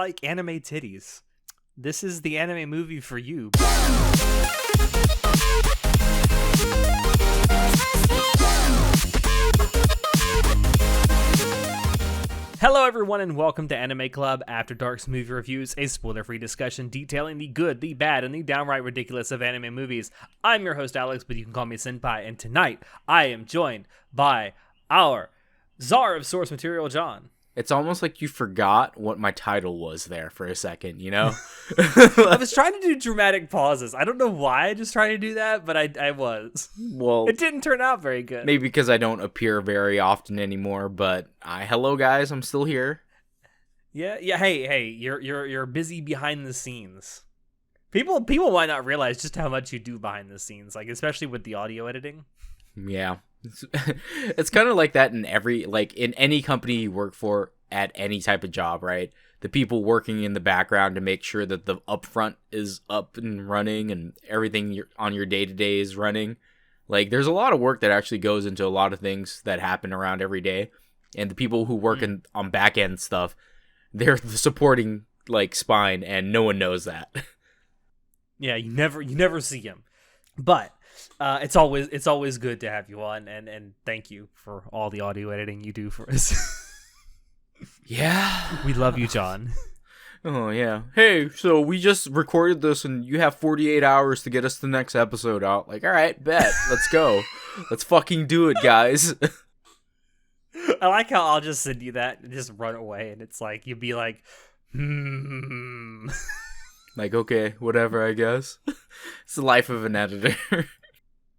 like anime titties, this is the anime movie for you. Hello everyone and welcome to Anime Club After Dark's Movie Reviews, a spoiler-free discussion detailing the good, the bad, and the downright ridiculous of anime movies. I'm your host Alex, but you can call me Senpai, and tonight I am joined by our czar of source material, John. It's almost like you forgot what my title was there for a second, you know? I was trying to do dramatic pauses. I don't know why I just tried to do that, but I was. Well, it didn't turn out very good. Maybe because I don't appear very often anymore, but hello guys, I'm still here. Yeah. Hey, you're busy behind the scenes. People might not realize just how much you do behind the scenes, like especially with the audio editing. Yeah. It's kind of like that in in any company you work for at any type of job, right? The people working in the background to make sure that the upfront is up and running and everything on your day-to-day is running. Like, there's a lot of work that actually goes into a lot of things that happen around every day. And the people who work on back-end stuff, they're the supporting, spine, and no one knows that. Yeah, you never see them. But it's always good to have you on, and thank you for all the audio editing you do for us. Yeah. We love you, John. Oh, yeah. Hey, so we just recorded this, and you have 48 hours to get us the next episode out. Like, all right, bet. Let's go. Let's fucking do it, guys. I like how I'll just send you that and just run away, and it's like, you'd be like, Like, okay, whatever, I guess. It's the life of an editor.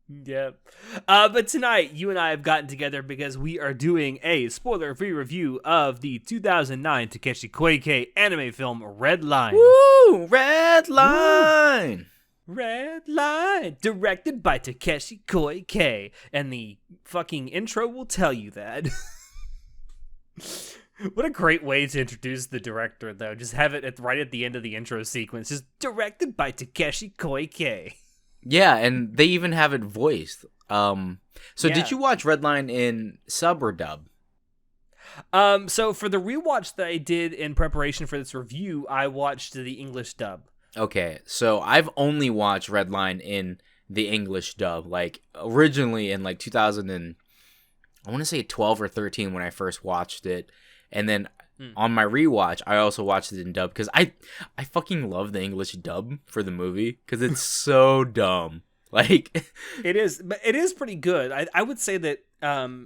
Yep. But tonight, you and I have gotten together because we are doing a spoiler-free review of the 2009 Takeshi Koike anime film Redline. Woo! Redline! Redline! Directed by Takeshi Koike. And the fucking intro will tell you that. What a great way to introduce the director, though. Just have it right at the end of the intro sequence. Just directed by Takeshi Koike. Yeah, and they even have it voiced. Did you watch Redline in sub or dub? So for the rewatch that I did in preparation for this review, I watched the English dub. Okay, so I've only watched Redline in the English dub. Originally in 2000 and I want to say 12 or 13 when I first watched it. And then on my rewatch, I also watched it in dub because I fucking love the English dub for the movie because it's so dumb. It is, but it is pretty good. I would say that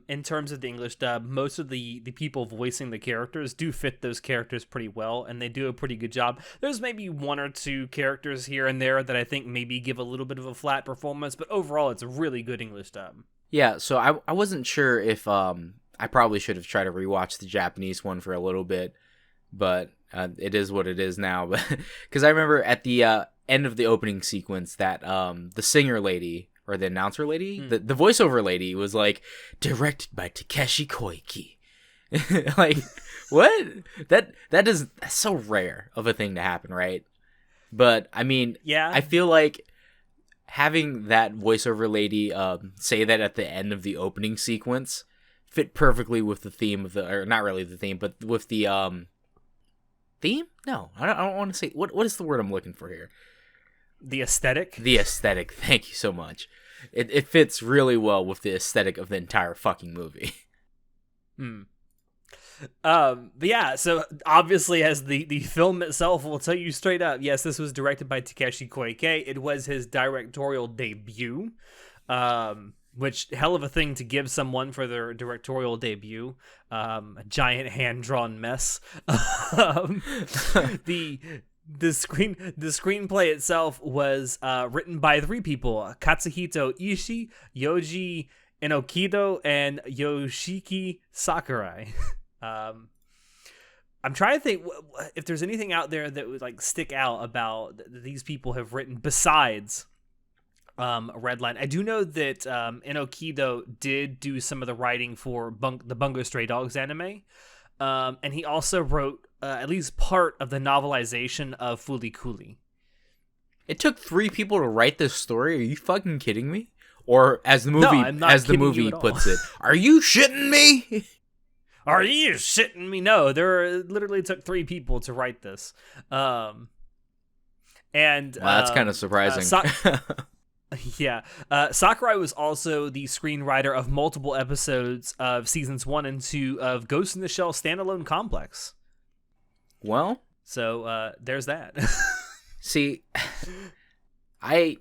in terms of the English dub, most of the people voicing the characters do fit those characters pretty well, and they do a pretty good job. There's maybe one or two characters here and there that I think maybe give a little bit of a flat performance, but overall, it's a really good English dub. Yeah, so I wasn't sure if I probably should have tried to rewatch the Japanese one for a little bit, but it is what it is now. Because I remember at the end of the opening sequence that the singer lady, or the announcer lady, the voiceover lady was like, directed by Takeshi Koike. What? That's so rare of a thing to happen, right? But, I mean, yeah. I feel like having that voiceover lady say that at the end of the opening sequence fit perfectly with the theme of or not really the theme, but with the theme? No, I don't want to say what is the word I'm looking for here? The aesthetic. The aesthetic. Thank you so much. It fits really well with the aesthetic of the entire fucking movie. But yeah, so obviously, as the film itself will tell you straight up, yes, this was directed by Takeshi Koike. It was his directorial debut. Which, hell of a thing to give someone for their directorial debut. A giant hand-drawn mess. The screenplay itself was written by three people: Katsuhito Ishii, Yoji Enokido, and Yoshiki Sakurai. I'm trying to think if there's anything out there that would stick out about these people have written besides Redline. I do know that Enokido did do some of the writing for the Bungo Stray Dogs anime, and he also wrote at least part of the novelization of Fooly Cooly. It took 3 people to write this story. Are you fucking kidding me? Or as the movie puts it, are you shitting me? Are you shitting me? No, literally took 3 people to write this. And That's kind of surprising. Yeah. Sakurai was also the screenwriter of multiple episodes of seasons 1 and 2 of Ghost in the Shell Standalone Complex. Well, so there's that. See, we'll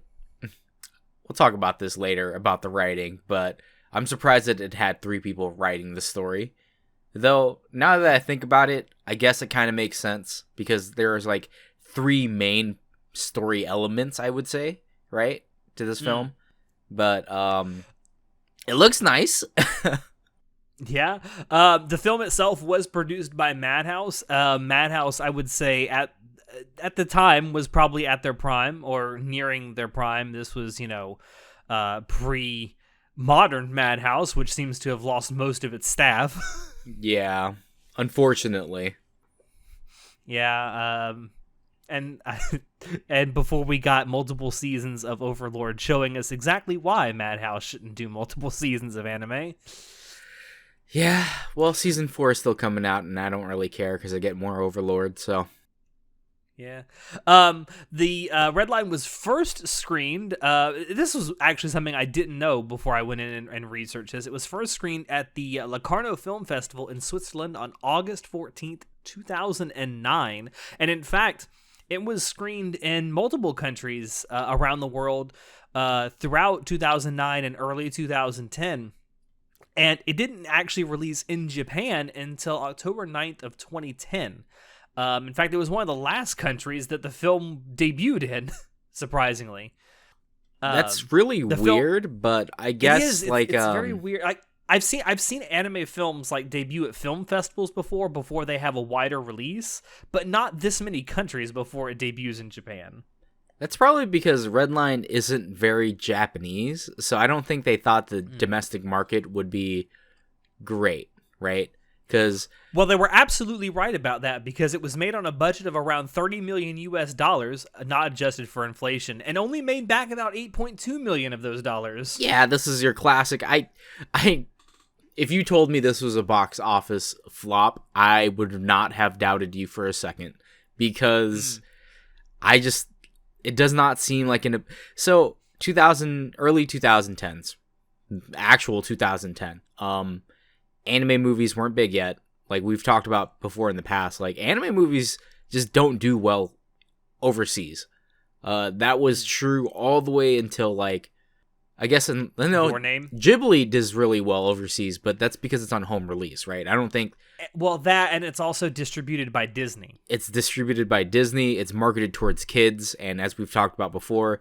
talk about this later about the writing, but I'm surprised that it had 3 people writing the story. Though, now that I think about it, I guess it kind of makes sense because there's like 3 main story elements, I would say, right, to this film. But it looks nice. Yeah. The film itself was produced by Madhouse. Madhouse, I would say, at the time was probably at their prime or nearing their prime. This was, pre-modern Madhouse, which seems to have lost most of its staff. Yeah, unfortunately. Yeah, and before we got multiple seasons of Overlord showing us exactly why Madhouse shouldn't do multiple seasons of anime. Yeah, well, season 4 is still coming out, and I don't really care because I get more Overlord, so... Yeah. The Redline was first screened. This was actually something I didn't know before I went in and researched this. It was first screened at the Locarno Film Festival in Switzerland on August 14th, 2009. And in fact, it was screened in multiple countries around the world throughout 2009 and early 2010. And it didn't actually release in Japan until October 9th of 2010. In fact, it was one of the last countries that the film debuted in, surprisingly. That's really weird, but I guess it's very weird. I've seen anime films like debut at film festivals before they have a wider release, but not this many countries before it debuts in Japan. That's probably because Redline isn't very Japanese, so I don't think they thought the domestic market would be great, right? Well, they were absolutely right about that because it was made on a budget of around $30 million US, not adjusted for inflation, and only made back about $8.2 million of those dollars. Yeah, this is your classic. If you told me this was a box office flop, I would not have doubted you for a second because it does not seem like so 2000 early 2010s, actual 2010. Anime movies weren't big yet. Like we've talked about before in the past, like anime movies just don't do well overseas. That was true all the way until like, I guess, Your Name? Ghibli does really well overseas, but that's because it's on home release, right? I don't think... Well, that, and it's also distributed by Disney. It's distributed by Disney. It's marketed towards kids, and as we've talked about before,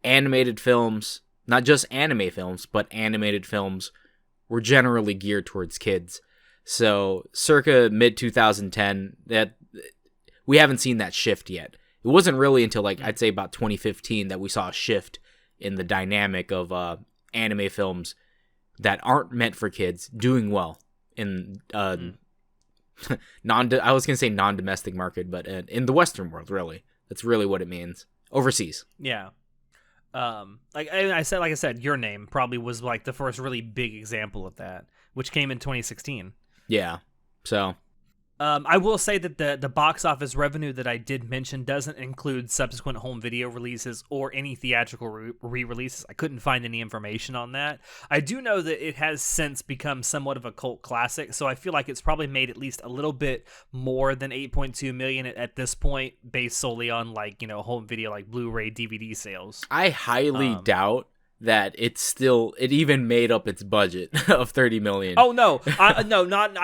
animated films, not just anime films, but animated films were generally geared towards kids. So circa mid-2010, that we haven't seen that shift yet. It wasn't really until like I'd say about 2015 that we saw a shift in the dynamic of anime films that aren't meant for kids doing well in I was gonna say non-domestic market, but in the Western world, really. That's really what it means. Overseas. Yeah. Like I said, Your Name probably was like the first really big example of that, which came in 2016. Yeah. So I will say that the box office revenue that I did mention doesn't include subsequent home video releases or any theatrical re-releases. I couldn't find any information on that. I do know that it has since become somewhat of a cult classic, so I feel like it's probably made at least a little bit more than 8.2 million at this point, based solely on like, home video, like Blu-ray, DVD sales. I highly doubt that it even made up its budget of 30 million. Oh no. I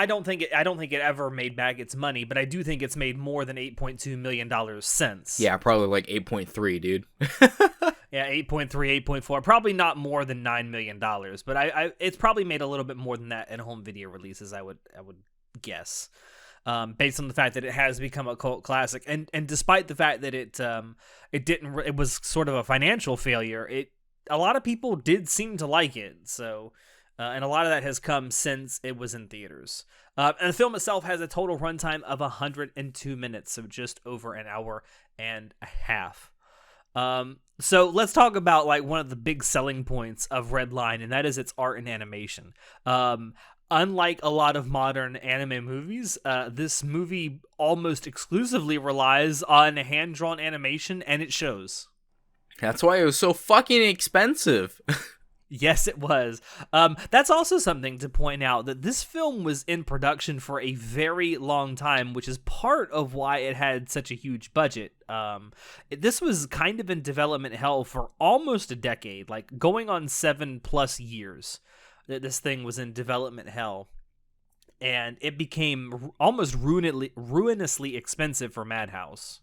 don't think it ever made back its money, but I do think it's made more than $8.2 million since. Yeah, probably like 8.3, dude. Yeah, 8.3, 8.4, probably not more than $9 million, but it's probably made a little bit more than that in home video releases, I would guess. Based on the fact that it has become a cult classic, and despite the fact that it was sort of a financial failure, a lot of people did seem to like it, so and a lot of that has come since it was in theaters. And the film itself has a total runtime of 102 minutes, so just over an hour and a half. So let's talk about like one of the big selling points of Redline, and that is its art and animation. Unlike a lot of modern anime movies, this movie almost exclusively relies on hand-drawn animation, and it shows. That's why it was so fucking expensive. Yes, it was. That's also something to point out, that this film was in production for a very long time, which is part of why it had such a huge budget. This was kind of in development hell for almost a decade, like going on 7+ years that this thing was in development hell. And it became almost ruinously expensive for Madhouse.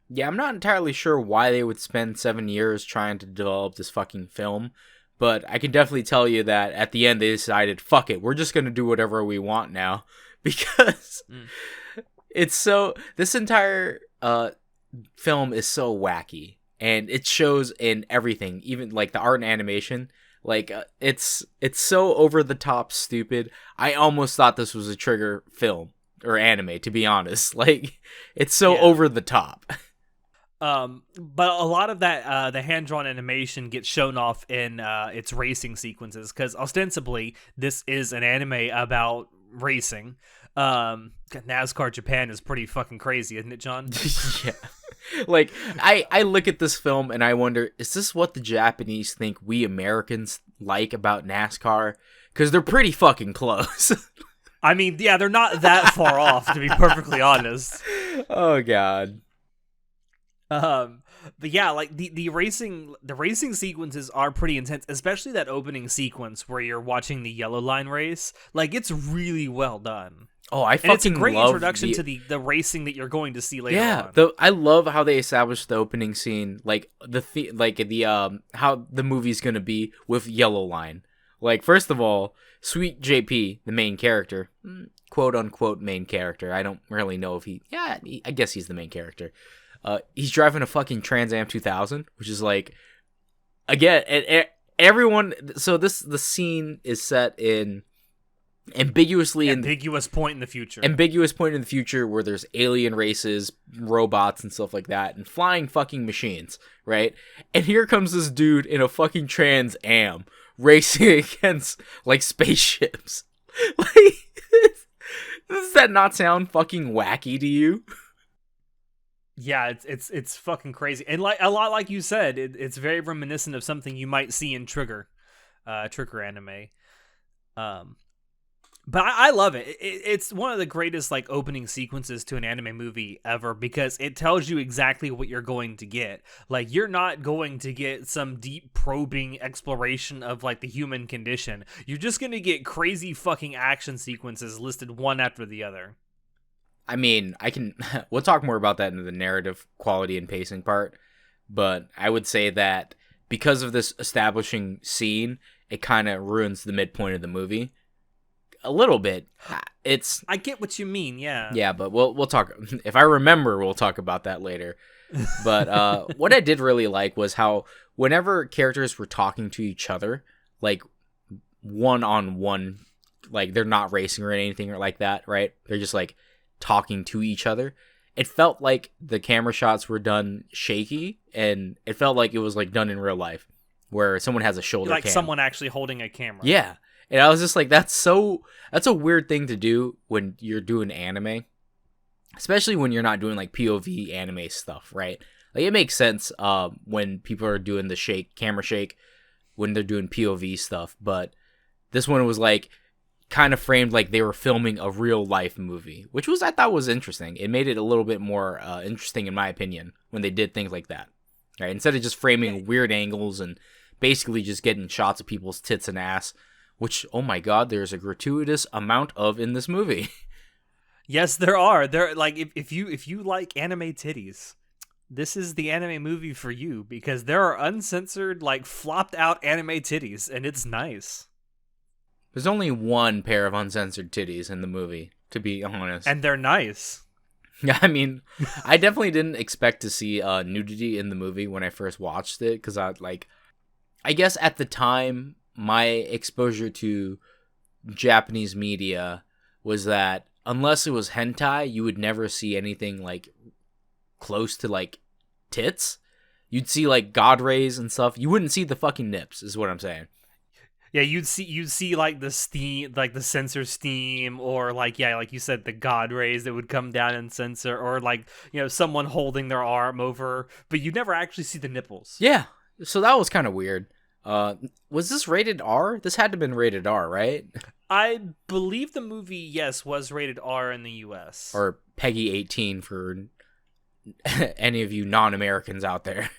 Yeah, I'm not entirely sure why they would spend 7 years trying to develop this fucking film. But I can definitely tell you that at the end they decided, fuck it, we're just going to do whatever we want now. Because it's so... This entire film is so wacky. And it shows in everything, even like the art and animation. Like, it's so over-the-top stupid. I almost thought this was a Trigger film or anime, to be honest. Like, it's so over-the-top. But a lot of that, the hand-drawn animation gets shown off in its racing sequences, because ostensibly this is an anime about racing. NASCAR Japan is pretty fucking crazy, isn't it, John? Yeah. Like, I look at this film and I wonder, is this what the Japanese think we Americans like about NASCAR? Because they're pretty fucking close. I mean, yeah, they're not that far off, to be perfectly honest. Oh, God. But yeah, like the racing sequences are pretty intense, especially that opening sequence where you're watching the Yellow Line race. Like, it's really well done. Oh, I fucking and it's a great love introduction to the racing that you're going to see later on. Yeah, I love how they established the opening scene, like how the movie's gonna be with Yellow Line. Like, first of all, Sweet JP, the main character, quote unquote main character. I don't really know if I guess he's the main character. He's driving a fucking Trans Am 2000, which is like, again, everyone. So the scene is set in ambiguous point in the future where there's alien races, robots, and stuff like that, and flying fucking machines, right? And here comes this dude in a fucking Trans Am racing against like spaceships. Like, does that not sound fucking wacky to you? Yeah, it's fucking crazy, and like a lot like you said, it's very reminiscent of something you might see in Trigger anime. But I love it. It's one of the greatest like opening sequences to an anime movie ever, because it tells you exactly what you're going to get. Like, you're not going to get some deep probing exploration of like the human condition. You're just going to get crazy fucking action sequences listed one after the other. I mean, we'll talk more about that in the narrative quality and pacing part, but I would say that because of this establishing scene, it kind of ruins the midpoint of the movie a little bit. I get what you mean, yeah. Yeah, but we'll talk. If I remember, we'll talk about that later. But what I did really like was how whenever characters were talking to each other, like one-on-one, like they're not racing or anything or like that, right? They're just like talking to each other. It felt like the camera shots were done shaky, and it felt like it was like done in real life, where someone has a shoulder like cam. Someone actually holding a camera. Yeah. And I was just like, that's a weird thing to do when you're doing anime, especially when you're not doing like POV anime stuff, right? Like, it makes sense when people are doing the camera shake, when they're doing POV stuff, but this one was like kind of framed like they were filming a real life movie, which I thought was interesting. It made it a little bit more interesting, in my opinion, when they did things like that, right? Instead of just framing weird angles and basically just getting shots of people's tits and ass, which, oh my god, there's a gratuitous amount of in this movie. Yes, there are. There, like, if you like anime titties, this is the anime movie for you, because there are uncensored, like, flopped out anime titties, and it's nice. There's only one pair of uncensored titties in the movie, to be honest. And they're nice. Yeah, I mean, I definitely didn't expect to see nudity in the movie when I first watched it, because I guess at the time, my exposure to Japanese media was that unless it was hentai, you would never see anything like close to like tits. You'd see like god rays and stuff. You wouldn't see the fucking nips, is what I'm saying. Yeah, you'd see like the steam, like the sensor steam, or like yeah, like you said, the god rays that would come down and censor, or like someone holding their arm over, but you never actually see the nipples. Yeah, so that was kind of weird. Was this rated R? This had to have been rated R, right? I believe the movie, yes, was rated R in the U.S. Or Peggy 18 for any of you non-Americans out there.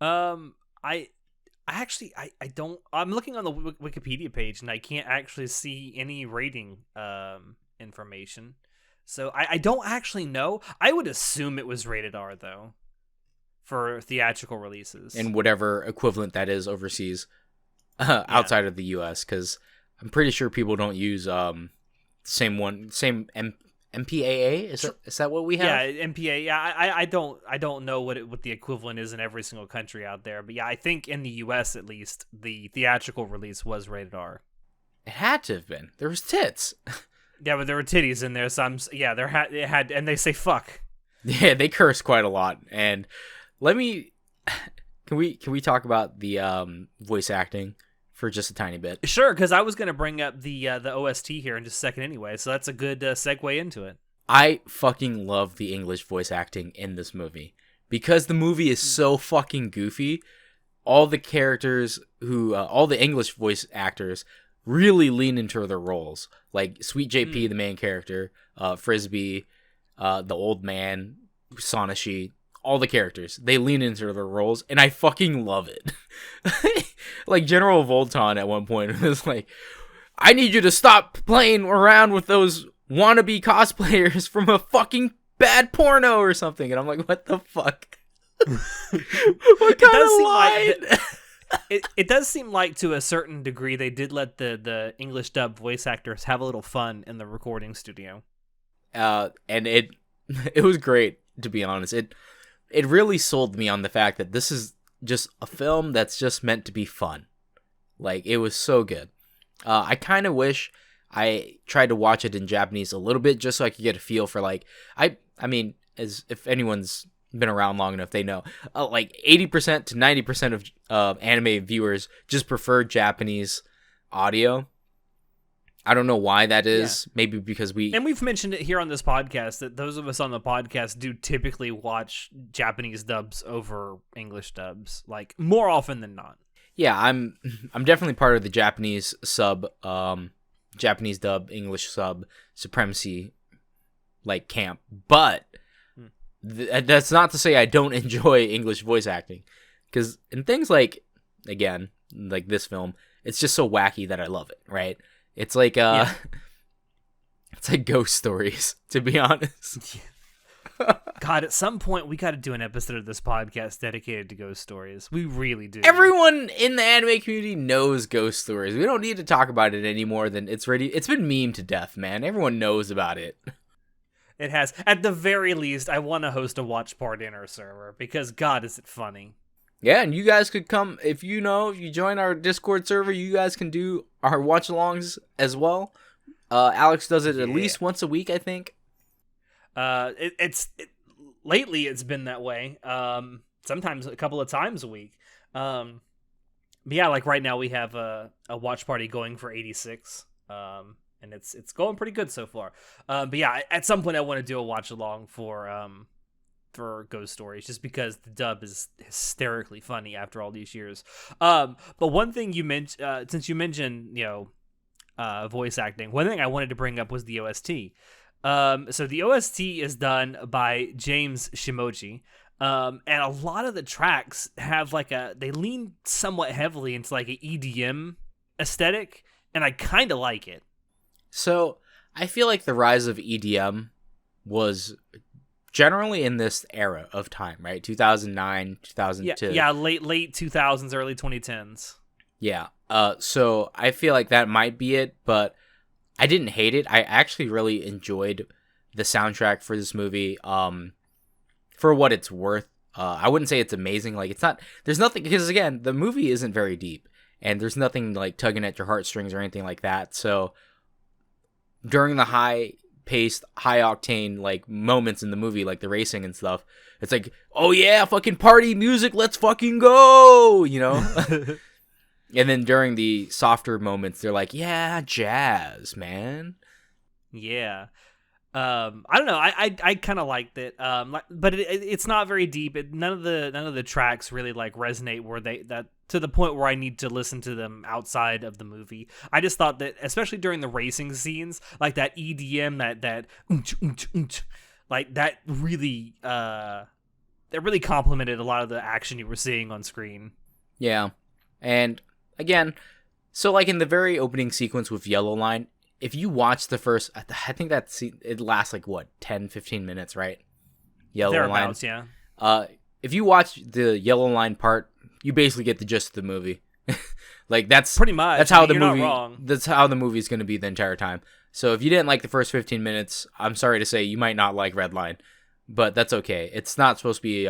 I don't. I'm looking on the Wikipedia page and I can't actually see any rating information. So I don't actually know. I would assume it was rated R though, for theatrical releases. And whatever equivalent that is overseas, outside of the U.S. Because I'm pretty sure people don't use same MPAA. Is that what we have? Yeah, MPA. Yeah, I don't know what the equivalent is in every single country out there, but yeah, I think in the U.S. at least the theatrical release was rated R. It had to have been. There was tits. Yeah, but there were titties in there, so it had, and they say fuck. Yeah, they curse quite a lot. And can we talk about the voice acting for just a tiny bit? Sure, because I was going to bring up the OST here in just a second anyway, so that's a good segue into it. I fucking love the English voice acting in this movie because the movie is so fucking goofy. All the characters all the English voice actors really lean into their roles. Like Sweet JP, the main character, Frisbee, the old man, Sonashi, all the characters, they lean into their roles, and I fucking love it. Like General Volton at one point was like, I need you to stop playing around with those wannabe cosplayers from a fucking bad porno or something. And I'm like, what the fuck? What kind of line? It does seem like to a certain degree they did let the English dub voice actors have a little fun in the recording studio. And it was great, to be honest. It really sold me on the fact that this is just a film that's just meant to be fun. Like, it was so good. I kind of wish I tried to watch it in Japanese a little bit just so I could get a feel for, like, I mean, as if anyone's been around long enough, they know, like 80% to 90% of anime viewers just prefer Japanese audio. I don't know why that is. Yeah. Maybe because we've mentioned it here on this podcast that those of us on the podcast do typically watch Japanese dubs over English dubs, like more often than not. Yeah, I'm definitely part of the Japanese Japanese dub, English sub supremacy, like camp. But that's not to say I don't enjoy English voice acting, because in things like, again, like this film, it's just so wacky that I love it. Right. It's like it's like ghost stories, to be honest. God, at some point we got to do an episode of this podcast dedicated to ghost stories. We really do. Everyone in the anime community knows ghost stories. We don't need to talk about it anymore than it's been memed to death, man. Everyone knows about it. It has. At the very least, I want to host a watch party in our server because God, is it funny. Yeah, and you guys could come, if you join our Discord server, you guys can do our watch-alongs as well. Alex does it at least once a week, I think. Lately it's been that way. Sometimes a couple of times a week. But yeah, like right now we have a watch party going for 86. And it's going pretty good so far. But yeah, at some point I want to do a watch-along for ghost stories, just because the dub is hysterically funny after all these years. But one thing you mentioned, since you mentioned, voice acting, one thing I wanted to bring up was the OST. So the OST is done by James Shimoji. And a lot of the tracks have they lean somewhat heavily into like an EDM aesthetic, and I kind of like it. So I feel like the rise of EDM was generally in this era of time, right? 2009, 2002. Yeah, late 2000s, early 2010s. Yeah. So I feel like that might be it, but I didn't hate it. I actually really enjoyed the soundtrack for this movie. For what it's worth, I wouldn't say it's amazing. Like, it's not. There's nothing, because again, the movie isn't very deep, and there's nothing like tugging at your heartstrings or anything like that. So during the high-paced, high-octane like moments in the movie, like the racing and stuff, it's like, oh yeah, fucking party music, let's fucking go, And then during the softer moments, they're like, yeah, jazz, man. Yeah. I don't know. I kind of liked it. But it's not very deep. None of the tracks really like resonate where that to the point where I need to listen to them outside of the movie. I just thought that, especially during the racing scenes, like that EDM, that like that really complemented a lot of the action you were seeing on screen. Yeah. And again, so like in the very opening sequence with Yellow Line, if you watch the first, I think it lasts like what, 10, 15 minutes, right? Yellow Line. Yeah. If you watch the Yellow Line part, you basically get the gist of the movie. Like that's pretty much. That's how the you're movie. Not wrong. That's how the movie is going to be the entire time. So if you didn't like the first 15 minutes, I'm sorry to say you might not like Redline, but that's okay. It's not supposed to be.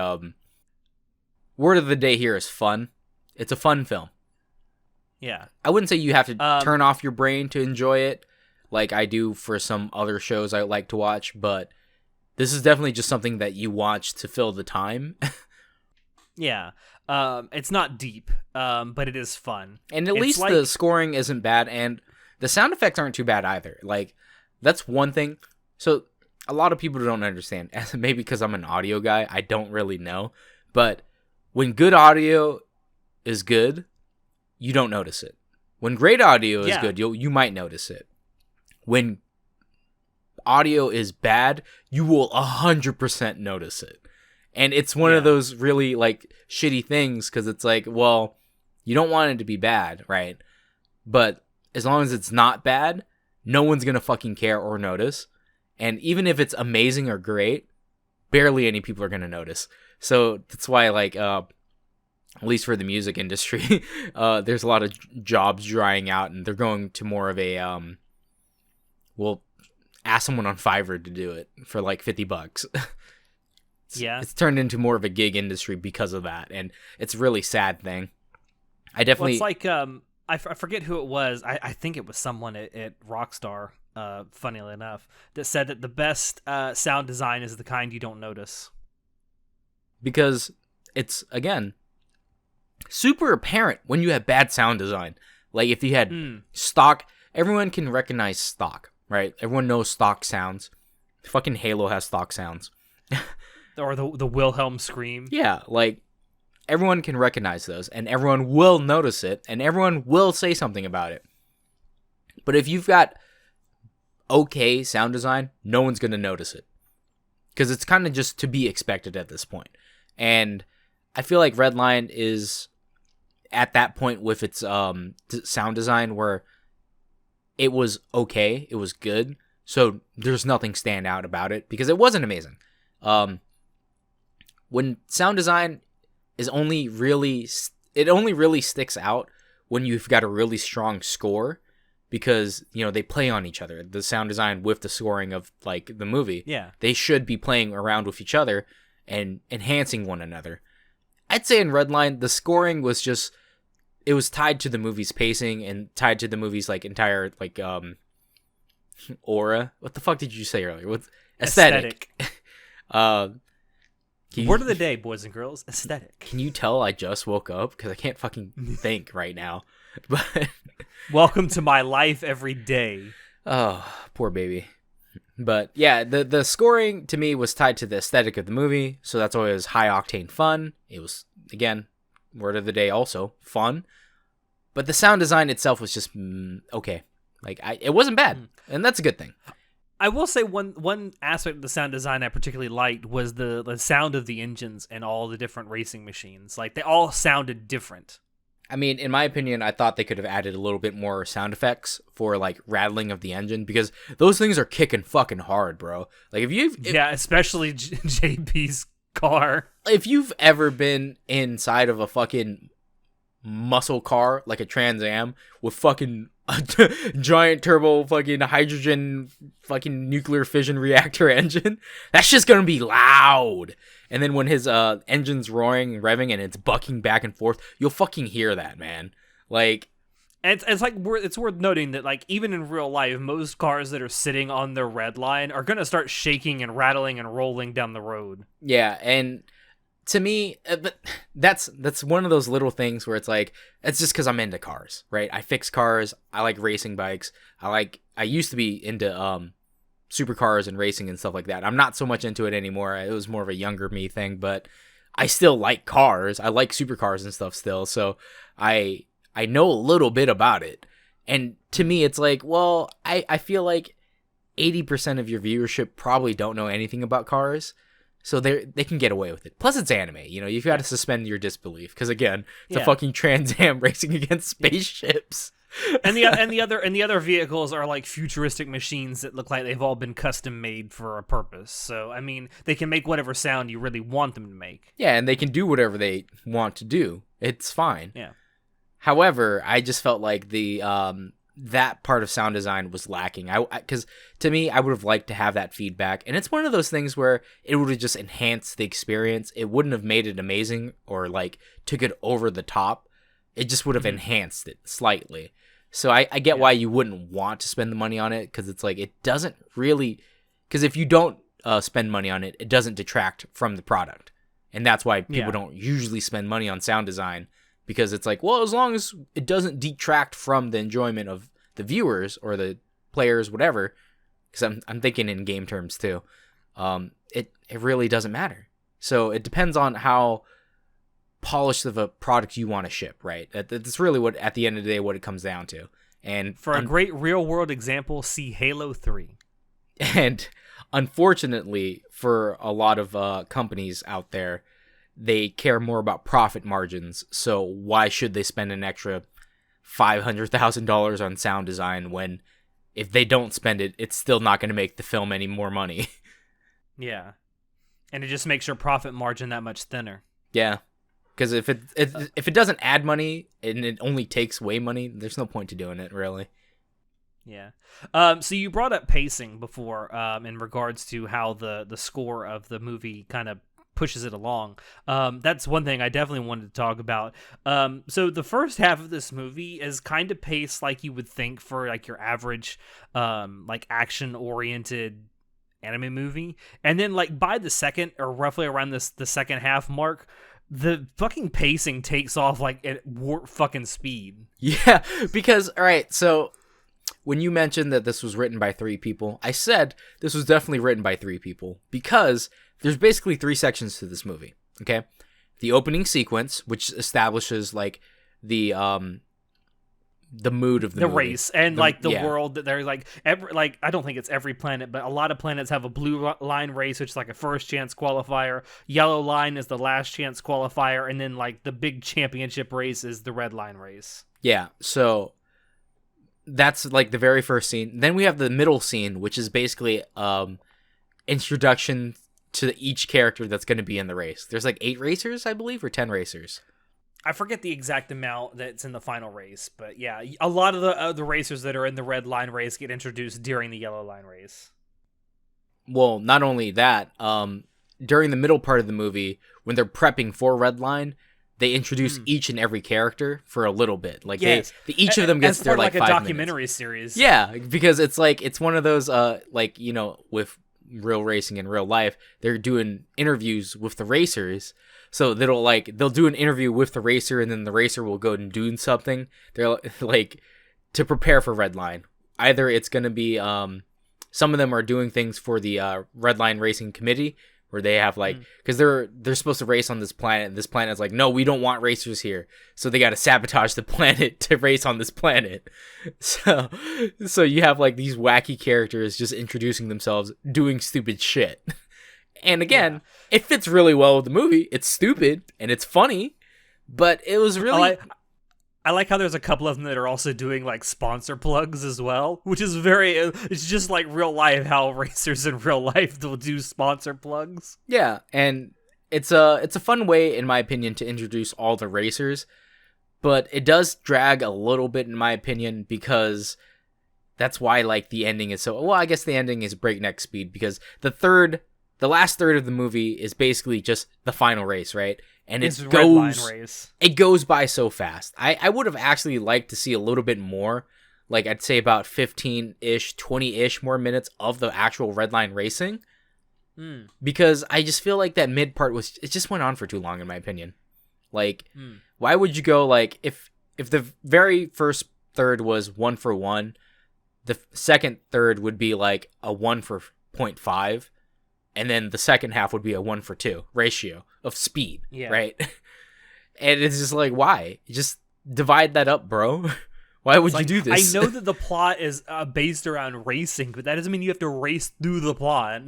Word of the day here is fun. It's a fun film. Yeah. I wouldn't say you have to turn off your brain to enjoy it, like I do for some other shows I like to watch, but this is definitely just something that you watch to fill the time. Yeah. It's not deep, but it is fun. And at least the scoring isn't bad, and the sound effects aren't too bad either. Like, that's one thing. So, a lot of people don't understand. Maybe because I'm an audio guy, I don't really know. But when good audio is good, you don't notice it. When great audio is good, you might notice it. When audio is bad, you will 100% notice it. And it's one of those really, like, shitty things, because it's like, well, you don't want it to be bad, right? But as long as it's not bad, no one's going to fucking care or notice. And even if it's amazing or great, barely any people are going to notice. So that's why, like, at least for the music industry, there's a lot of jobs drying out, and they're going to more of a, well, ask someone on Fiverr to do it for like $50. It's turned into more of a gig industry because of that, and it's a really sad thing. I definitely. Well, it's like I forget who it was. I think it was someone at Rockstar. Funnily enough, that said that the best sound design is the kind you don't notice, because it's again super apparent when you have bad sound design. Like if you had stock, everyone can recognize stock, right? Everyone knows stock sounds. Fucking Halo has stock sounds. Or the Wilhelm scream. Yeah, like everyone can recognize those, and everyone will notice it, and everyone will say something about it. But if you've got okay sound design, no one's going to notice it, because it's kind of just to be expected at this point. And I feel like Redline is at that point with its sound design where it was okay, it was good, so there's nothing stand out about it, because it wasn't amazing. When sound design is only really sticks out when you've got a really strong score, because, you know, they play on each other. The sound design with the scoring of, like, the movie. Yeah. They should be playing around with each other and enhancing one another. I'd say in Redline, the scoring was just, it was tied to the movie's pacing and tied to the movie's, like, entire, like, aura. What the fuck did you say earlier? What's aesthetic. Word of the day, boys and girls, aesthetic. Can you tell I just woke up? Because I can't fucking think right now. But welcome to my life every day. Oh, poor baby. But yeah, the scoring to me was tied to the aesthetic of the movie, so that's why it was high octane fun. It was, again, word of the day also, fun. But the sound design itself was just okay. Like, it wasn't bad, and that's a good thing. I will say one aspect of the sound design I particularly liked was the sound of the engines and all the different racing machines. Like, they all sounded different. I mean, in my opinion, I thought they could have added a little bit more sound effects for, like, rattling of the engine, because those things are kicking fucking hard, bro. Like, yeah, especially JP's car. If you've ever been inside of a fucking muscle car, like a Trans Am, with fucking giant turbo fucking hydrogen fucking nuclear fission reactor engine, that's just gonna be loud. And then when his engine's roaring, revving, and it's bucking back and forth, you'll fucking hear that, man. Like, it's like it's worth noting that, like, even in real life, most cars that are sitting on their red line are gonna start shaking and rattling and rolling down the road. Yeah, and to me, but that's one of those little things where it's like, it's just because I'm into cars, right? I fix cars. I like racing bikes. I used to be into supercars and racing and stuff like that. I'm not so much into it anymore. It was more of a younger me thing, but I still like cars. I like supercars and stuff still. So I know a little bit about it. And to me, it's like, well, I feel like 80% of your viewership probably don't know anything about cars. So they can get away with it. Plus, it's anime. You know, you've got to suspend your disbelief because again, it's a fucking Trans Am racing against spaceships. And the other vehicles are like futuristic machines that look like they've all been custom made for a purpose. So I mean, they can make whatever sound you really want them to make. Yeah, and they can do whatever they want to do. It's fine. Yeah. However, I just felt like the that part of sound design was lacking. Because to me, I would have liked to have that feedback. And it's one of those things where it would have just enhanced the experience. It wouldn't have made it amazing or like took it over the top. It just would have enhanced it slightly. So I get why you wouldn't want to spend the money on it, because it's like it doesn't really. Because if you don't spend money on it, it doesn't detract from the product. And that's why people don't usually spend money on sound design. Because it's like, well, as long as it doesn't detract from the enjoyment of the viewers or the players, whatever. Because I'm thinking in game terms too. It really doesn't matter. So it depends on how polished of a product you want to ship, right? That's really what, at the end of the day, what it comes down to. And for a great real world example, see Halo 3. And unfortunately, for a lot of companies out there, they care more about profit margins. So why should they spend an extra $500,000 on sound design when if they don't spend it, it's still not going to make the film any more money? Yeah. And it just makes your profit margin that much thinner. Yeah. Because if it doesn't add money and it only takes away money, there's no point to doing it, really. Yeah. So you brought up pacing before in regards to how the score of the movie kind of pushes it along. That's one thing I definitely wanted to talk about. So the first half of this movie is kind of paced like you would think for like your average like action oriented anime movie, and then like by the second or roughly around the second half mark, the fucking pacing takes off like at warp fucking speed. Yeah, because all right, so when you mentioned that this was written by 3 people, I said this was definitely written by 3 people because there's basically 3 sections to this movie, okay? The opening sequence, which establishes like the mood of the movie. Race and like the world that they're like I don't think it's every planet, but a lot of planets have a blue line race, which is like a first chance qualifier. Yellow line is the last chance qualifier, and then like the big championship race is the red line race. Yeah, so that's like the very first scene. Then we have the middle scene, which is basically introduction to each character that's going to be in the race. There's like 8 racers, I believe, or 10 racers. I forget the exact amount that's in the final race, but yeah, a lot of the racers that are in the red line race get introduced during the yellow line race. Well, not only that, during the middle part of the movie, when they're prepping for red line, they introduce each and every character for a little bit. Like each of them gets their like 5 minutes. Like a documentary series. Yeah, because it's like it's one of those like, you know, with real racing in real life, they're doing interviews with the racers. So they'll do an interview with the racer, and then the racer will go and do something. They're like to prepare for Redline. Either it's going to be some of them are doing things for the Redline Racing Committee, where they have like because they're supposed to race on this planet. And this planet is like, no, we don't want racers here, so they got to sabotage the planet to race on this planet. So you have like these wacky characters just introducing themselves, doing stupid shit. And again, it fits really well with the movie. It's stupid and it's funny, but it was really. I like how there's a couple of them that are also doing like sponsor plugs as well, which is it's just like real life how racers in real life will do sponsor plugs. Yeah, and it's a fun way, in my opinion, to introduce all the racers, but it does drag a little bit, in my opinion, because that's why like the ending is so. Well, I guess the ending is breakneck speed because the last third of the movie is basically just the final race, right? And it goes by so fast. I would have actually liked to see a little bit more, like I'd say about 15-ish, 20-ish more minutes of the actual Redline racing. because I just feel like that mid part it just went on for too long in my opinion. Like, why would you go like if the very first third was 1-for-1, the second third would be like a 1-for-0.5, and then the second half would be a 1-for-2 ratio of speed, right? And it's just like, why? Just divide that up, bro. Why would you do this? I know that the plot is based around racing, but that doesn't mean you have to race through the plot.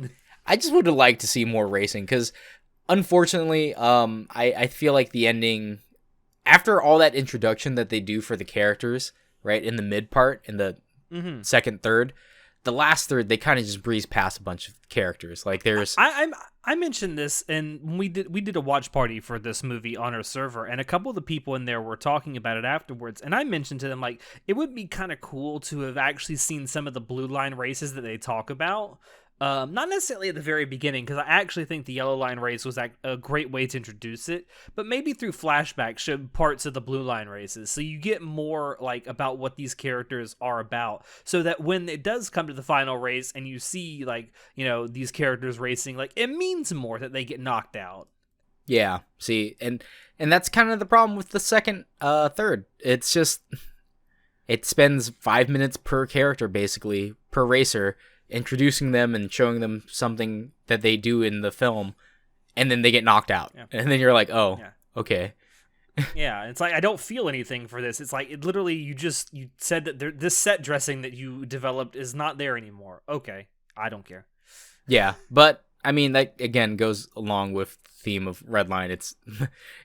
I just would have liked to see more racing because, unfortunately, I feel like the ending, after all that introduction that they do for the characters, right, in the mid part, in the second third, the last third, they kind of just breeze past a bunch of characters. Like, there's... I mentioned this, and we did a watch party for this movie on our server, and a couple of the people in there were talking about it afterwards, and I mentioned to them, like, it would be kind of cool to have actually seen some of the blue line races that they talk about. Not necessarily at the very beginning, because I actually think the yellow line race was a great way to introduce it, but maybe through flashbacks show parts of the blue line races, so you get more like about what these characters are about, so that when it does come to the final race and you see like, you know, these characters racing, like, it means more that they get knocked out. Yeah, see, and that's kind of the problem with the second third. It's just, it spends 5 minutes per character, basically, per racer, introducing them and showing them something that they do in the film, and then they get knocked out. Yeah. And then you're like, oh, okay. Yeah, it's like, I don't feel anything for this. It's like, it literally, you said that this set dressing that you developed is not there anymore. Okay, I don't care. Yeah, but, I mean, that, again, goes along with the theme of Redline.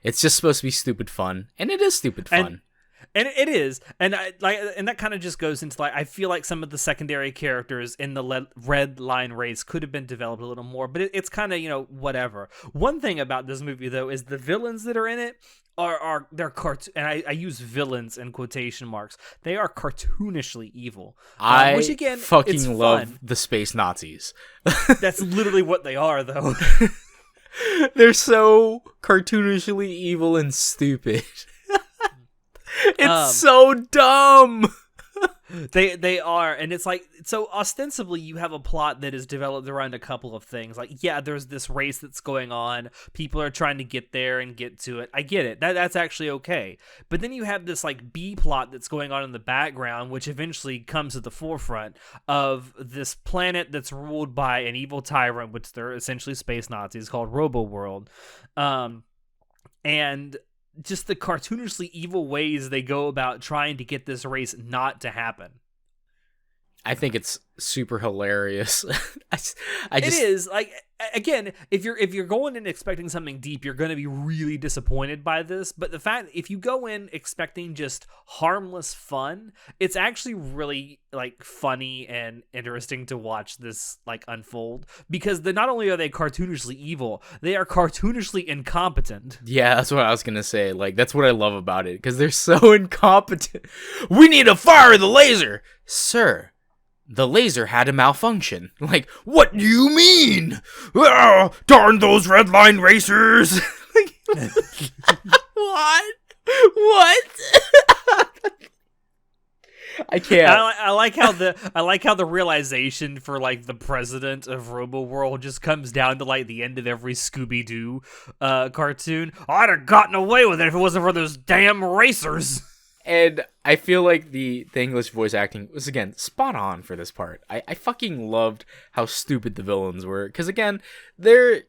It's just supposed to be stupid fun, and it is stupid fun. And it is, and that kind of just goes into, like, I feel like some of the secondary characters in the red line race could have been developed a little more, but it's kind of, you know, whatever. One thing about this movie, though, is the villains that are in it they're cartoon, and I use villains in quotation marks. They are cartoonishly evil. Which again, fucking it's love fun. The space Nazis. That's literally what they are, though. They're so cartoonishly evil and stupid. It's so dumb. They are, and it's like, so ostensibly you have a plot that is developed around a couple of things. Like, yeah, there's this race that's going on. People are trying to get there and get to it. I get it. That's actually okay. But then you have this like B plot that's going on in the background, which eventually comes to the forefront of this planet that's ruled by an evil tyrant, which they're essentially space Nazis, called Robo World. And just the cartoonishly evil ways they go about trying to get this race not to happen. I think it's super hilarious. It is, like, again, if you're going in expecting something deep, you're going to be really disappointed by this. But the fact, if you go in expecting just harmless fun, it's actually really like funny and interesting to watch this like unfold, because not only are they cartoonishly evil, they are cartoonishly incompetent. Yeah, that's what I was gonna say. Like, that's what I love about it, because they're so incompetent. We need to fire the laser, sir. The laser had a malfunction. Like, what do you mean? Oh, darn those Redline racers! What? I can't. I like how the realization for like the president of Robo World just comes down to like the end of every Scooby-Doo cartoon. I'd have gotten away with it if it wasn't for those damn racers. And I feel like the English voice acting was, again, spot on for this part. I fucking loved how stupid the villains were. Because, again, there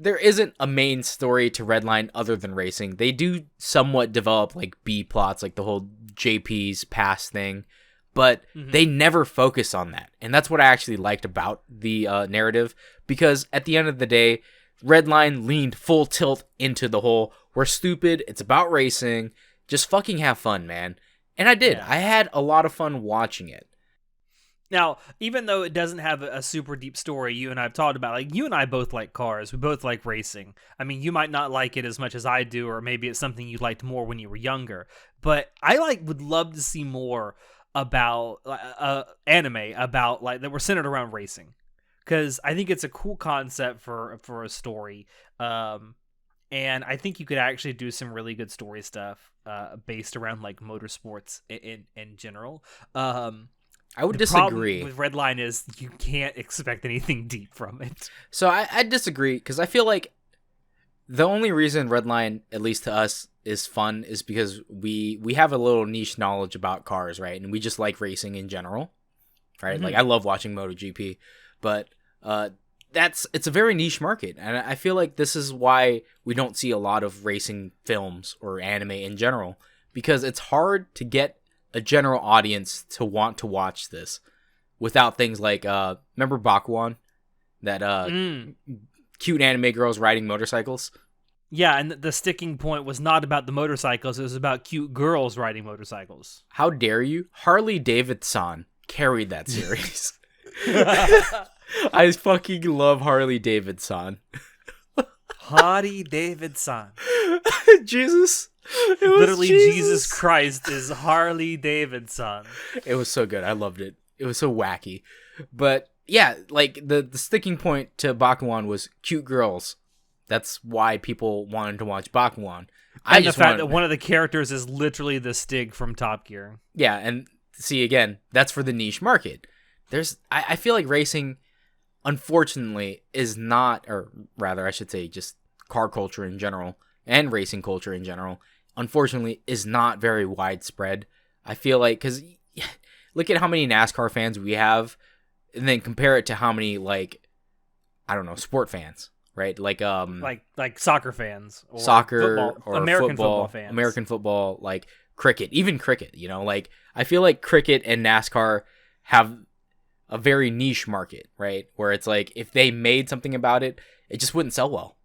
isn't a main story to Redline other than racing. They do somewhat develop, like, B plots, like the whole JP's past thing. But they never focus on that. And that's what I actually liked about the narrative. Because at the end of the day, Redline leaned full tilt into the whole, we're stupid, it's about racing, just fucking have fun, man. And I did. Yeah. I had a lot of fun watching it. Now, even though it doesn't have a super deep story, you and I have talked about, like, you and I both like cars. We both like racing. I mean, you might not like it as much as I do, or maybe it's something you liked more when you were younger. But I would love to see more about anime about like that were centered around racing, because I think it's a cool concept for a story. And I think you could actually do some really good story stuff based around like motorsports in general. I would The problem disagree. with Redline is you can't expect anything deep from it. So I disagree because I feel like the only reason Redline, at least to us, is fun is because we have a little niche knowledge about cars, right? And we just like racing in general, right? Like I love watching MotoGP, but it's a very niche market, and I feel like this is why we don't see a lot of racing films or anime in general, because it's hard to get a general audience to want to watch this without things like remember Bakuan, that cute anime girls riding motorcycles. Yeah, and the sticking point was not about the motorcycles, it was about cute girls riding motorcycles. How dare you? Harley Davidson carried that series. I fucking love Harley Davidson. Harley Davidson. Jesus. Literally, Jesus Christ is Harley Davidson. It was so good. I loved it. It was so wacky. But yeah, like the sticking point to Bakuan was cute girls. That's why people wanted to watch Bakuan. And the fact that one of the characters is literally the Stig from Top Gear. Yeah, and see, again, that's for the niche market. I feel like racing, unfortunately, is not, or rather, I should say, just car culture in general and racing culture in general, unfortunately, is not very widespread. I feel like, because look at how many NASCAR fans we have, and then compare it to how many, like, I don't know, sport fans, right? Like soccer fans, or soccer, football, or American football fans, American football, like cricket, even cricket. You know, like I feel like cricket and NASCAR have a very niche market, right? Where it's like if they made something about it, it just wouldn't sell well.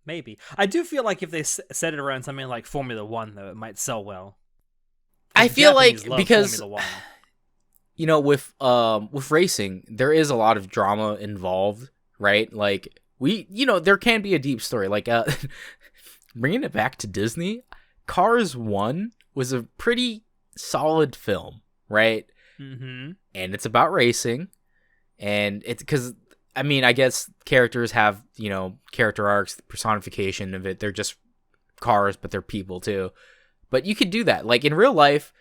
Maybe. I do feel like if they set it around something like Formula One, though, it might sell well. I feel like because Formula One. You know, with racing, there is a lot of drama involved, right? Like there can be a deep story. Like bringing it back to Disney, Cars 1 was a pretty solid film, right? Mm-hmm. And it's about racing, and it's because I guess characters have character arcs, the personification of it. They're just cars, but they're people too. But you could do that, like in real life.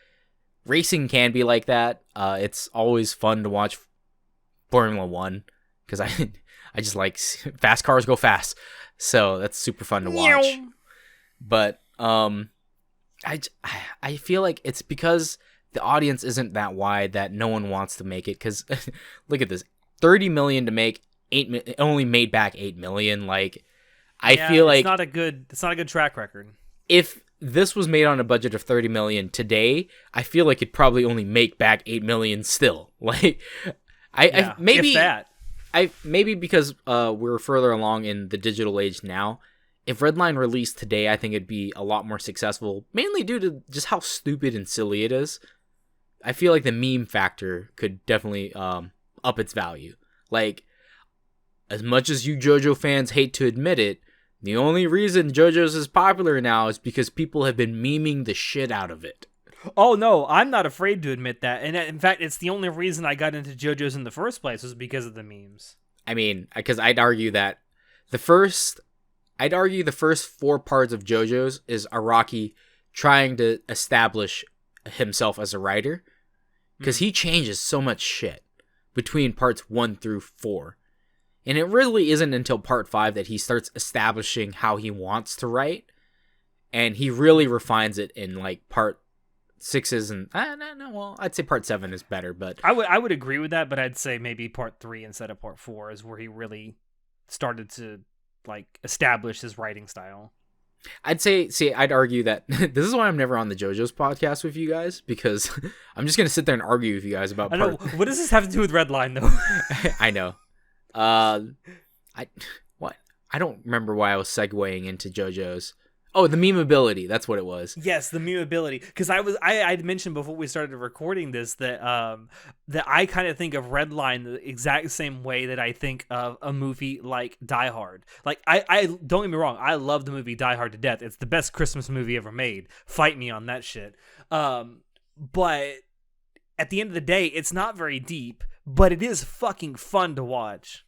Racing can be like that. It's always fun to watch Formula One because I just like fast cars go fast, so that's super fun to watch. But I feel like it's because the audience isn't that wide that no one wants to make it. Because look at this, $30 million to make it only made back $8 million. Like I feel like it's not a good track record. If this was made on a budget of $30 million today, I feel like it'd probably only make back $8 million still. Like maybe because we're further along in the digital age now. If Redline released today, I think it'd be a lot more successful, mainly due to just how stupid and silly it is. I feel like the meme factor could definitely up its value. Like, as much as you JoJo fans hate to admit it, the only reason JoJo's is popular now is because people have been memeing the shit out of it. Oh, no, I'm not afraid to admit that. And in fact, it's the only reason I got into JoJo's in the first place was because of the memes. I mean, because I'd argue that the first 4 parts of JoJo's is Araki trying to establish himself as a writer. Because he changes so much shit between parts 1 through 4. And it really isn't until part 5 that he starts establishing how he wants to write. And he really refines it in like part 6's and I'd say part 7 is better, but I would agree with that, but I'd say maybe part 3 instead of part 4 is where he really started to like establish his writing style. I'd argue that this is why I'm never on the JoJo's podcast with you guys, because I'm just going to sit there and argue with you guys about I know. What does this have to do with Redline though? I know. I don't remember why I was segueing into JoJo's. Oh, the memeability. That's what it was. Yes, the memeability. Because I'd mentioned before we started recording this that I kind of think of Redline the exact same way that I think of a movie like Die Hard. Like I don't get me wrong, I love the movie Die Hard to death. It's the best Christmas movie ever made. Fight me on that shit. But at the end of the day, it's not very deep, but it is fucking fun to watch.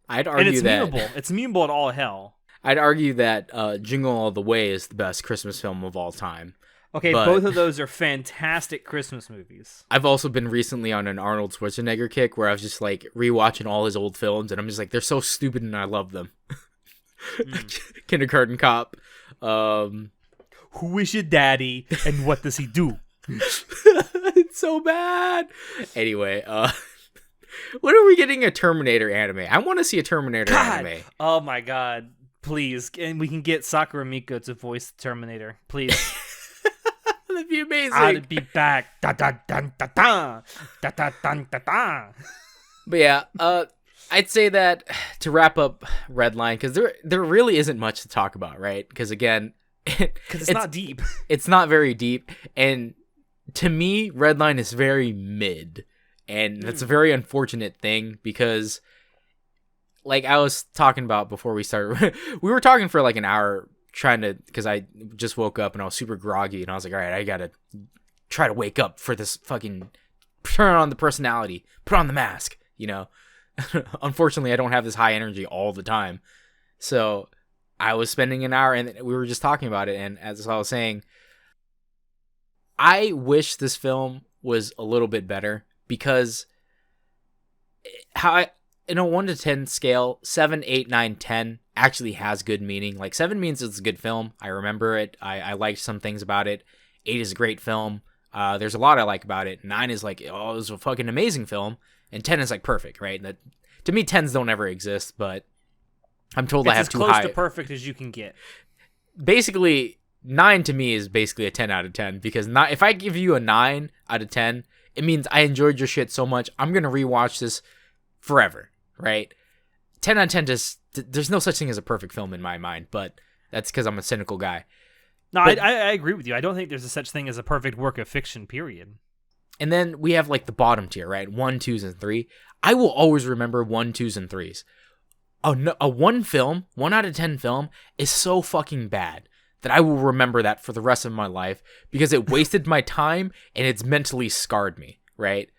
I'd argue and it's that memeable. It's memeable at all hell. I'd argue that Jingle All the Way is the best Christmas film of all time. Okay, but both of those are fantastic Christmas movies. I've also been recently on an Arnold Schwarzenegger kick where I was just like rewatching all his old films, and I'm just like, they're so stupid and I love them. Kindergarten Cop. Who is your daddy and what does he do? It's so bad. Anyway, when are we getting a Terminator anime? I want to see a Terminator anime. Oh my god. Please. And we can get Sakura Miko to voice the Terminator. Please. That'd be amazing. I'll be back. Da da dun da da. Da da dun da da. But yeah, I'd say that to wrap up Redline, because there really isn't much to talk about, right? Because again, because it's not deep. It's not very deep, and to me, Redline is very mid, and that's a very unfortunate thing because, like I was talking about before we started, we were talking for like an hour because I just woke up and I was super groggy, and I was like, all right, I gotta try to wake up for this fucking turn on the personality, put on the mask, you know. Unfortunately, I don't have this high energy all the time, so I was spending an hour, and we were just talking about it, and as I was saying, I wish this film was a little bit better, because in a 1 to 10 scale, 7, 8, 9, 10 actually has good meaning. Like 7 means it's a good film. I remember it. I liked some things about it. 8 is a great film. There's a lot I like about it. 9 is like, oh, it was a fucking amazing film. And 10 is like perfect, right? That, to me, 10s don't ever exist, but I'm told I have too high. It's as close to perfect as you can get. Basically, 9 to me is basically a 10 out of 10, because if I give you a 9 out of 10, it means I enjoyed your shit so much, I'm going to rewatch this forever, right? 10 out of 10, there's no such thing as a perfect film in my mind, but that's because I'm a cynical guy. No, I agree with you. I don't think there's a such thing as a perfect work of fiction, period. And then we have like the bottom tier, right? 1, 2s, and 3. I will always remember 1, 2s, and 3s. A 1 out of 10 film is so fucking bad that I will remember that for the rest of my life, because it wasted my time and it's mentally scarred me, right?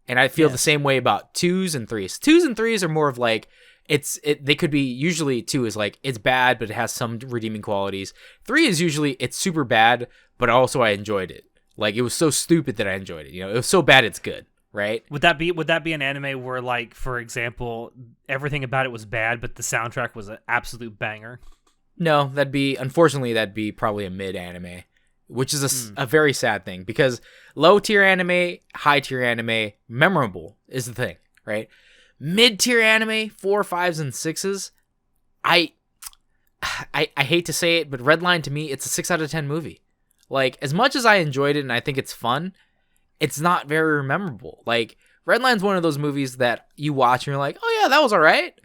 And I feel the same way about 2s and 3s. 2s and 3s are more of like, they could be, usually 2 is like, it's bad, but it has some redeeming qualities. 3 is usually, it's super bad, but also I enjoyed it. Like, it was so stupid that I enjoyed it. You know, it was so bad it's good, right? Would that be an anime where, like, for example, everything about it was bad, but the soundtrack was an absolute banger? No, unfortunately, that'd be probably a mid anime, which is a very sad thing, because low tier anime, high tier anime, memorable is the thing, right? Mid tier anime, 4, 5s, and 6s, I hate to say it, but Redline to me, it's a 6 out of 10 movie. Like, as much as I enjoyed it and I think it's fun, it's not very memorable. Like, Redline's one of those movies that you watch and you're like, oh yeah, that was alright.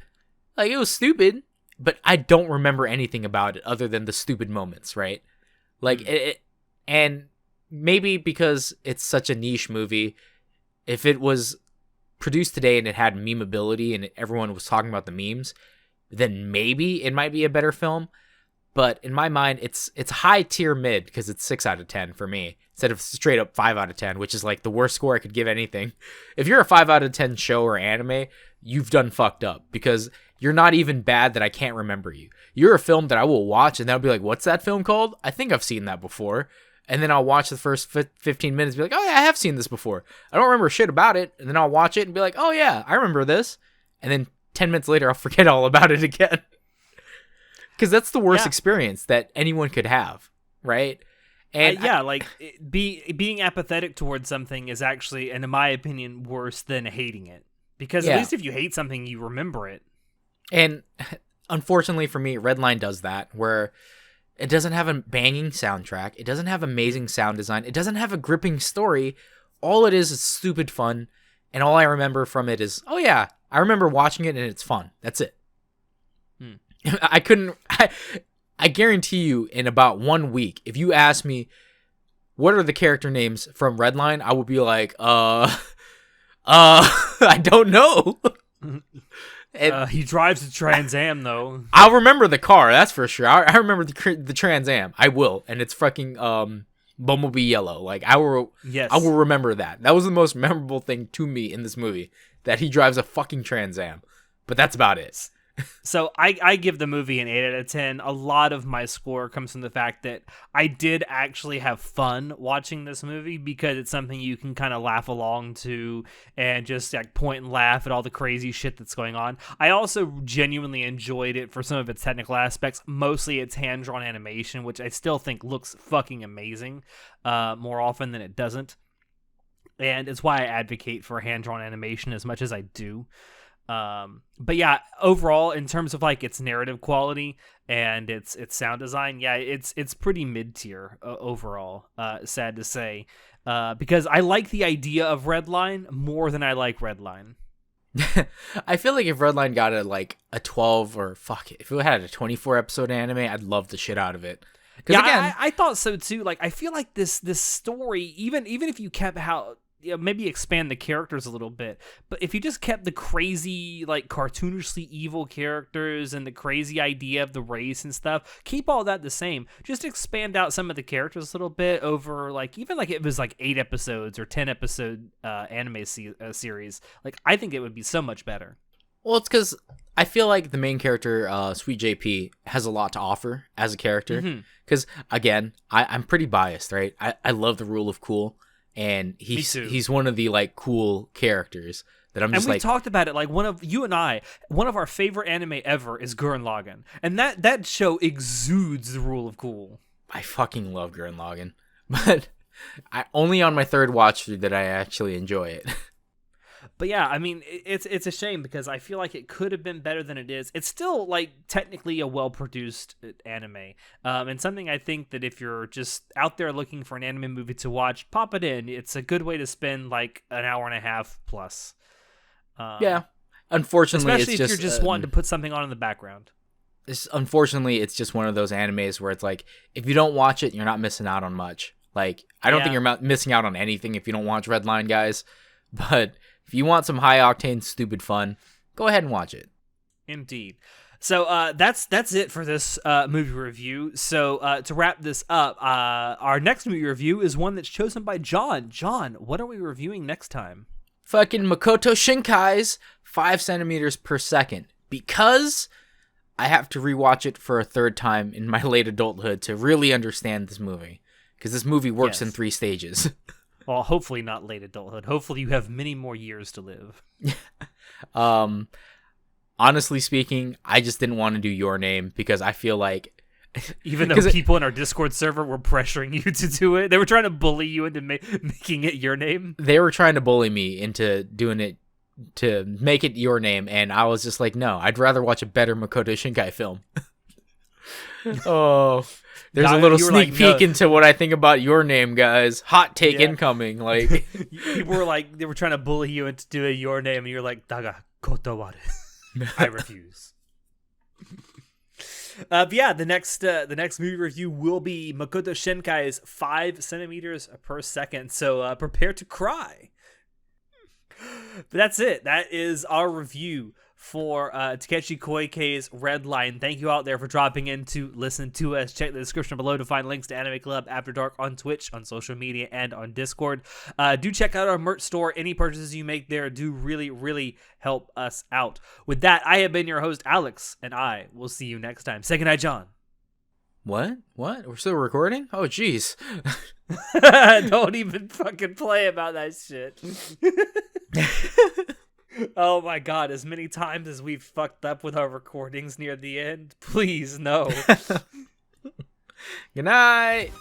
Like, it was stupid, but I don't remember anything about it other than the stupid moments, right? Like, and maybe because it's such a niche movie, if it was produced today and it had memeability and everyone was talking about the memes, then maybe it might be a better film. But in my mind, it's high tier mid, because it's 6 out of 10 for me, instead of straight up 5 out of 10, which is like the worst score I could give anything. If you're a 5 out of 10 show or anime, you've done fucked up, because you're not even bad that I can't remember you. You're a film that I will watch and then I'll be like, what's that film called? I think I've seen that before. And then I'll watch the first 15 minutes and be like, oh yeah, I have seen this before. I don't remember shit about it. And then I'll watch it and be like, oh yeah, I remember this. And then 10 minutes later, I'll forget all about it again. Because that's the worst experience that anyone could have, right? And being apathetic towards something is actually, and in my opinion, worse than hating it. Because at least if you hate something, you remember it. And unfortunately for me, Redline does that, where it doesn't have a banging soundtrack, it doesn't have amazing sound design, it doesn't have a gripping story. All it is stupid fun, and all I remember from it is, oh yeah, I remember watching it and it's fun. That's it. I guarantee you, in about 1 week, if you ask me what are the character names from Redline, I would be like, I don't know. He drives a Trans Am, though. I'll remember the car, that's for sure. I remember the Trans Am. I will, and it's fucking Bumblebee Yellow. Like, I will remember that. That was the most memorable thing to me in this movie, that he drives a fucking Trans Am. But that's about it. So I give the movie an 8 out of 10. A lot of my score comes from the fact that I did actually have fun watching this movie because it's something you can kind of laugh along to and just like point and laugh at all the crazy shit that's going on. I also genuinely enjoyed it for some of its technical aspects, mostly its hand-drawn animation, which I still think looks fucking amazing more often than it doesn't. And it's why I advocate for hand-drawn animation as much as I do. But yeah, overall, in terms of like its narrative quality and its sound design, yeah, it's pretty mid-tier overall, sad to say, because I like the idea of Redline more than I like Redline. I feel like if Redline got a 12 or if it had a 24 episode anime, I'd love the shit out of it. Yeah, again, I thought so too. Like, I feel like this story, even if you kept maybe expand the characters a little bit, but if you just kept the crazy, like, cartoonishly evil characters and the crazy idea of the race and stuff, keep all that the same. Just expand out some of the characters a little bit over, like, even like it was like 8 episodes or 10 episode anime series. Like, I think it would be so much better. Well, it's because I feel like the main character, Sweet JP, has a lot to offer as a character. Because, again, I'm pretty biased, right? I love the rule of cool. And he's one of the like cool characters that I'm just like. And we talked about it, like one of our favorite anime ever is Gurren Lagann, and that show exudes the rule of cool. I fucking love Gurren Lagann, but only on my third watch through did I actually enjoy it. But yeah, I mean, it's a shame because I feel like it could have been better than it is. It's still like technically a well-produced anime, and something I think that if you're just out there looking for an anime movie to watch, pop it in. It's a good way to spend like an hour and a half plus. Yeah, unfortunately, especially if you're just wanting to put something on in the background. Unfortunately, it's just one of those animes where it's like if you don't watch it, you're not missing out on much. Like I don't think you're missing out on anything if you don't watch Redline, guys, but. If you want some high-octane, stupid fun, go ahead and watch it. Indeed. So that's it for this movie review. So to wrap this up, our next movie review is one that's chosen by John. John, what are we reviewing next time? Fucking Makoto Shinkai's 5 centimeters per second. Because I have to rewatch it for a third time in my late adulthood to really understand this movie. Because this movie works in 3 stages. Well, hopefully not late adulthood. Hopefully you have many more years to live. Honestly speaking, I just didn't want to do Your Name because I feel like... Even though people in our Discord server were pressuring you to do it. They were trying to bully you into making it Your Name. They were trying to bully me into doing it to make it Your Name, and I was just like, no, I'd rather watch a better Makoto Shinkai film. Oh... There's a little sneak peek into what I think about Your Name, guys. Hot take incoming. Like people were like, they were trying to bully you into doing Your Name, and you're like, Daga kotowaru. I refuse. But yeah, the next movie review will be Makoto Shinkai's 5 centimeters per second. So prepare to cry. But that's it. That is our review for Takeshi Koike's Redline. Thank you out there for dropping in to listen to us. Check the description below to find links to Anime Club After Dark on Twitch, on social media, and on Discord. Do check out our merch store. Any purchases you make there do really, really help us out. With that, I have been your host, Alex, and I will see you next time. Say goodnight, John. What? We're still recording? Oh, jeez. Don't even fucking play about that shit. Oh my god, as many times as we've fucked up with our recordings near the end, please no. Good night.